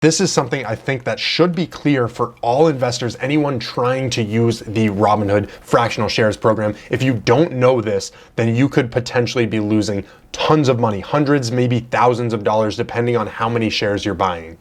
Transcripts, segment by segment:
This is something I think that should be clear for all investors, anyone trying to use the Robinhood fractional shares program. If you don't know this, then you could potentially be losing tons of money, hundreds, maybe thousands of dollars, depending on how many shares you're buying.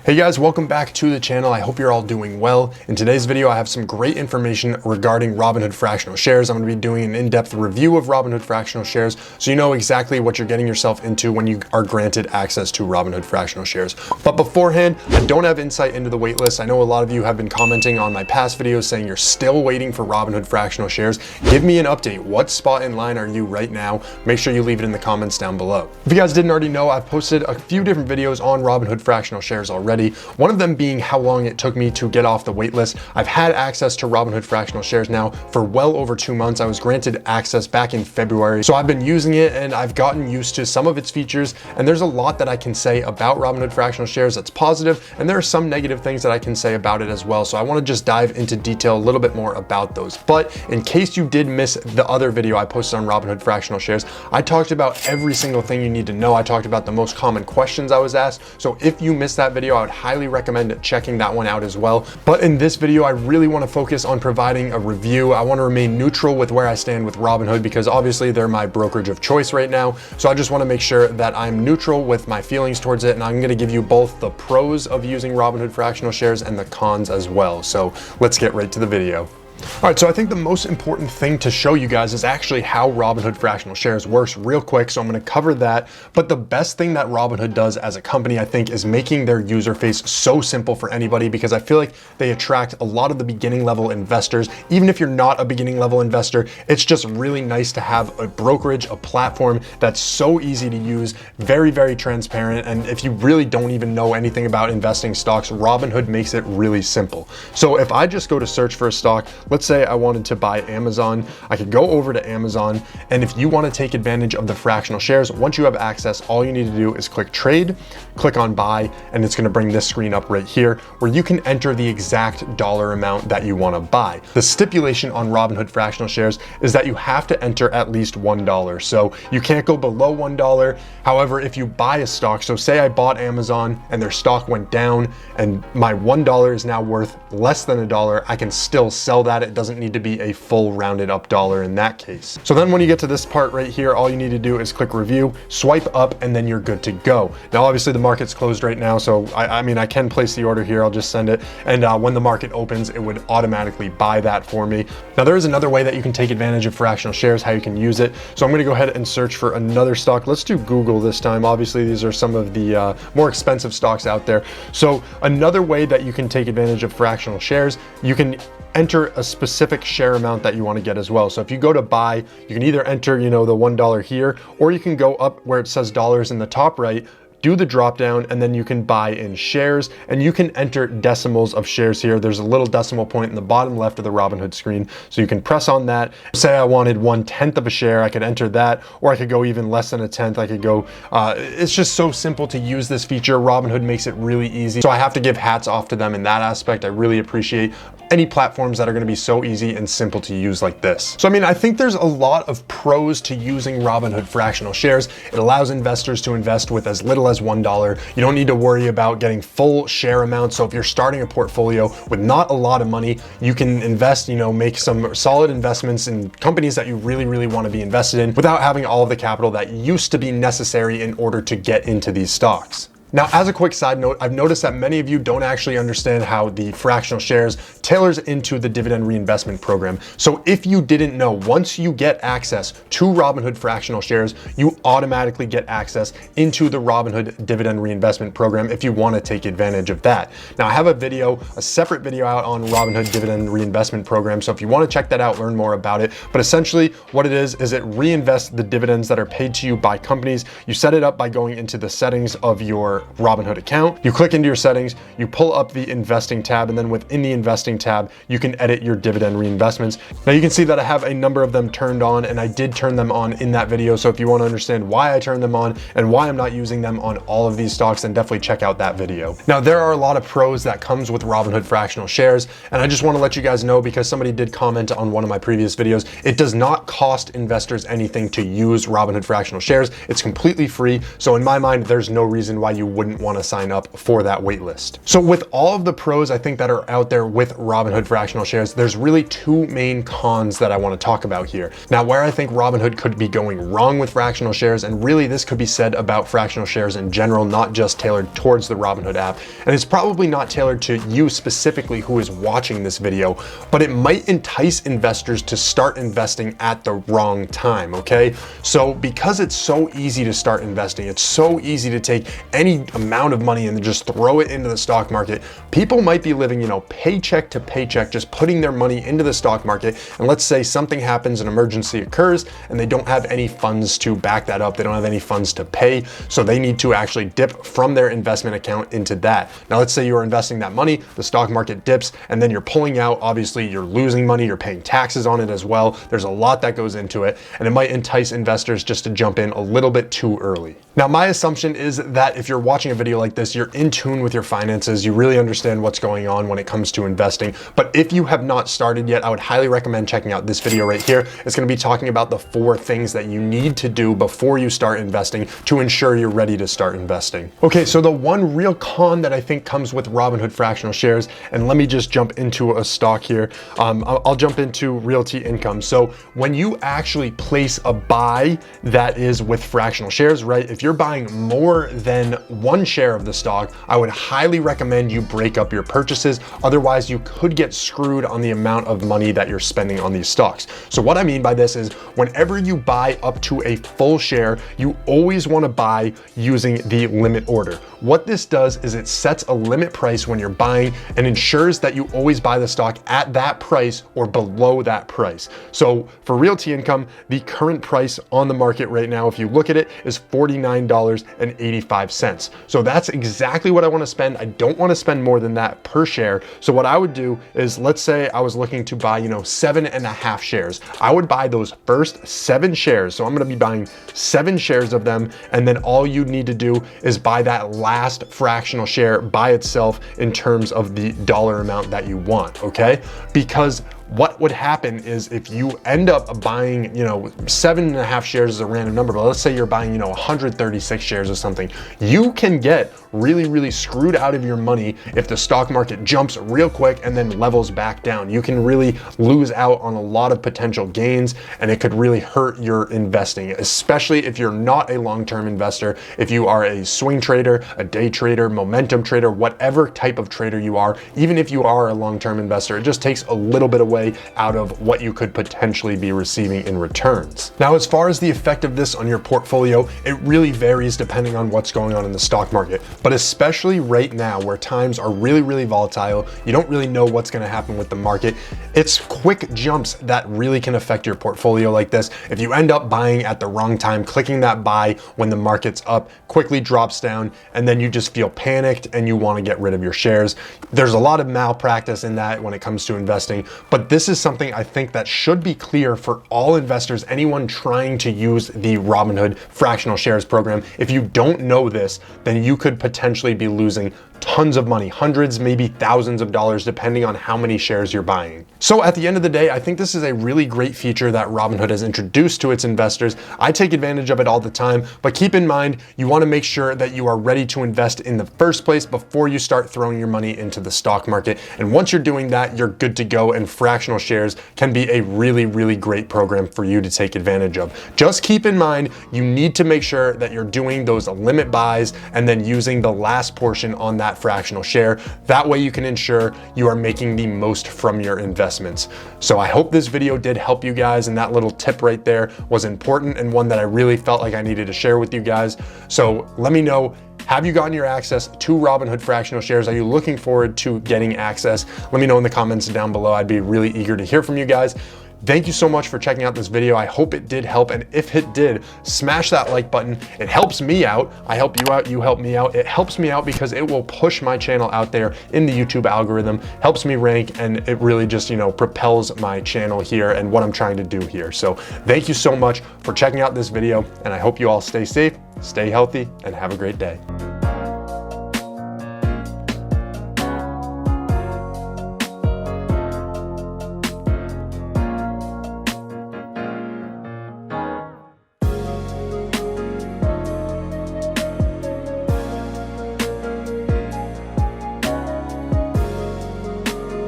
Hey guys, welcome back to the channel. I hope you're all doing well. In today's video, I have some great information regarding Robinhood fractional shares. I'm going to be doing an in-depth review of Robinhood fractional shares so you know exactly what you're getting yourself into when you are granted access to Robinhood fractional shares. But beforehand, I don't have insight into the waitlist. I know a lot of you have been commenting on my past videos saying you're still waiting for Robinhood fractional shares. Give me an update. What spot in line are you right now? Make sure you leave it in the comments down below. If you guys didn't already know, I've posted a few different videos on Robinhood fractional shares already. One of them being how long it took me to get off the waitlist. I've had access to Robinhood fractional shares now for well over 2 months. I was granted access back in February. So I've been using it and I've gotten used to some of its features. And there's a lot that I can say about Robinhood fractional shares that's positive. And there are some negative things that I can say about it as well. So I want to just dive into detail a little bit more about those. But in case you did miss the other video I posted on Robinhood fractional shares, I talked about every single thing you need to know. I talked about the most common questions I was asked. So if you missed that video, I would highly recommend checking that one out as well. But in this video, I really want to focus on providing a review. I want to remain neutral with where I stand with Robinhood because obviously they're my brokerage of choice right now. So I just want to make sure that I'm neutral with my feelings towards it. And I'm going to give you both the pros of using Robinhood fractional shares and the cons as well. So let's get right to the video. All right, so I think the most important thing to show you guys is actually how Robinhood fractional shares works real quick. So I'm going to cover that. But the best thing that Robinhood does as a company, I think, is making their user face so simple for anybody because I feel like they attract a lot of the beginning level investors. Even if you're not a beginning level investor, it's just really nice to have a brokerage, a platform that's so easy to use, very, very transparent. And if you really don't even know anything about investing stocks, Robinhood makes it really simple. So if I just go to search for a stock, let's say I wanted to buy Amazon, I could go over to Amazon. And if you want to take advantage of the fractional shares, once you have access, all you need to do is click trade, click on buy, and it's going to bring this screen up right here where you can enter the exact dollar amount that you want to buy. The stipulation on Robinhood fractional shares is that you have to enter at least $1. So you can't go below $1. However, if you buy a stock, so say I bought Amazon and their stock went down and my $1 is now worth less than $1, I can still sell that. It doesn't need to be a full rounded up dollar in that case. So then when you get to this part right here, all you need to do is click review, swipe up, and then you're good to go. Now, obviously the market's closed right now. So I mean, I can place the order here. I'll just send it. And when the market opens, it would automatically buy that for me. Now there is another way that you can take advantage of fractional shares, how you can use it. So I'm going to go ahead and search for another stock. Let's do Google this time. Obviously these are some of the more expensive stocks out there. So another way that you can take advantage of fractional shares, you can enter a specific share amount that you want to get as well. So if you go to buy, you can either enter, the $1 here, or you can go up where it says dollars in the top right, do the drop down, and then you can buy in shares and you can enter decimals of shares here. There's a little decimal point in the bottom left of the Robinhood screen. So you can press on that. Say I wanted 1/10 of a share, I could enter that, or I could go even less than a tenth. I could go, it's just so simple to use this feature. Robinhood makes it really easy. So I have to give hats off to them in that aspect. I really appreciate any platforms that are going to be so easy and simple to use like this. So, I mean, I think there's a lot of pros to using Robinhood fractional shares. It allows investors to invest with as little as $1. You don't need to worry about getting full share amounts. So if you're starting a portfolio with not a lot of money, you can invest, make some solid investments in companies that you really, really want to be invested in without having all of the capital that used to be necessary in order to get into these stocks. Now, as a quick side note, I've noticed that many of you don't actually understand how the fractional shares tailors into the dividend reinvestment program. So if you didn't know, once you get access to Robinhood fractional shares, you automatically get access into the Robinhood dividend reinvestment program if you want to take advantage of that. Now, I have a separate video out on Robinhood dividend reinvestment program. So if you want to check that out, learn more about it. But essentially what it is it reinvests the dividends that are paid to you by companies. You set it up by going into the settings of your your Robinhood account. You click into your settings, you pull up the investing tab, and then within the investing tab, you can edit your dividend reinvestments. Now you can see that I have a number of them turned on, and I did turn them on in that video. So if you want to understand why I turned them on and why I'm not using them on all of these stocks, then definitely check out that video. Now there are a lot of pros that comes with Robinhood fractional shares, and I just want to let you guys know, because somebody did comment on one of my previous videos, it does not cost investors anything to use Robinhood fractional shares. It's completely free. So in my mind, there's no reason why you wouldn't want to sign up for that waitlist. So with all of the pros I think that are out there with Robinhood fractional shares, there's really two main cons that I want to talk about here. Now, where I think Robinhood could be going wrong with fractional shares, and really this could be said about fractional shares in general, not just tailored towards the Robinhood app, and it's probably not tailored to you specifically who is watching this video, but it might entice investors to start investing at the wrong time, okay? So because it's so easy to start investing, it's so easy to take any amount of money and just throw it into the stock market, people might be living, paycheck to paycheck, just putting their money into the stock market. And let's say something happens, an emergency occurs, and they don't have any funds to back that up. They don't have any funds to pay. So they need to actually dip from their investment account into that. Now, let's say you're investing that money, the stock market dips, and then you're pulling out. Obviously, you're losing money, you're paying taxes on it as well. There's a lot that goes into it, and it might entice investors just to jump in a little bit too early. Now, my assumption is that if you're watching a video like this, you're in tune with your finances, you really understand what's going on when it comes to investing. But if you have not started yet, I would highly recommend checking out this video right here. It's going to be talking about the 4 things that you need to do before you start investing to ensure you're ready to start investing. Okay, so the one real con that I think comes with Robinhood fractional shares, and let me just jump into a stock here. I'll jump into Realty Income. So when you actually place a buy that is with fractional shares, right? If you're buying more than 1 share of the stock, I would highly recommend you break up your purchases. Otherwise, you could get screwed on the amount of money that you're spending on these stocks. So what I mean by this is whenever you buy up to a full share, you always want to buy using the limit order. What this does is it sets a limit price when you're buying and ensures that you always buy the stock at that price or below that price. So for Realty Income, the current price on the market right now, if you look at it, is $49.85. So that's exactly what I want to spend. I don't want to spend more than that per share. So what I would do is, let's say I was looking to buy, 7.5 shares. I would buy those first 7 shares. So I'm going to be buying 7 shares of them. And then all you need to do is buy that last fractional share by itself in terms of the dollar amount that you want. Okay. Because what would happen is if you end up buying, 7.5 shares is a random number, but let's say you're buying, 136 shares of something, you can get really, really screwed out of your money if the stock market jumps real quick and then levels back down. You can really lose out on a lot of potential gains, and it could really hurt your investing, especially if you're not a long-term investor. If you are a swing trader, a day trader, momentum trader, whatever type of trader you are, even if you are a long-term investor, it just takes a little bit away out of what you could potentially be receiving in returns. Now, as far as the effect of this on your portfolio, it really varies depending on what's going on in the stock market. But especially right now where times are really, really volatile, you don't really know what's going to happen with the market. It's quick jumps that really can affect your portfolio like this. If you end up buying at the wrong time, clicking that buy when the market's up, quickly drops down, and then you just feel panicked and you want to get rid of your shares. There's a lot of malpractice in that when it comes to investing, but this is something I think that should be clear for all investors, anyone trying to use the Robinhood fractional shares program. If you don't know this, then you could potentially be losing tons of money, hundreds, maybe thousands of dollars, depending on how many shares you're buying. So at the end of the day, I think this is a really great feature that Robinhood has introduced to its investors. I take advantage of it all the time, but keep in mind, you want to make sure that you are ready to invest in the first place before you start throwing your money into the stock market. And once you're doing that, you're good to go, and fractional shares can be a really, really great program for you to take advantage of. Just keep in mind, you need to make sure that you're doing those limit buys and then using the last portion on that fractional share. That way you can ensure you are making the most from your investments. So I hope this video did help you guys, and that little tip right there was important and one that I really felt like I needed to share with you guys. So let me know, have you gotten your access to Robinhood fractional shares? Are you looking forward to getting access? Let me know in the comments down below. I'd be really eager to hear from you guys. Thank you so much for checking out this video. I hope it did help, and if it did, smash that like button. It helps me out. I help you out, you help me out. It helps me out because it will push my channel out there in the YouTube algorithm, helps me rank, and it really just, propels my channel here and what I'm trying to do here. So thank you so much for checking out this video, and I hope you all stay safe, stay healthy, and have a great day.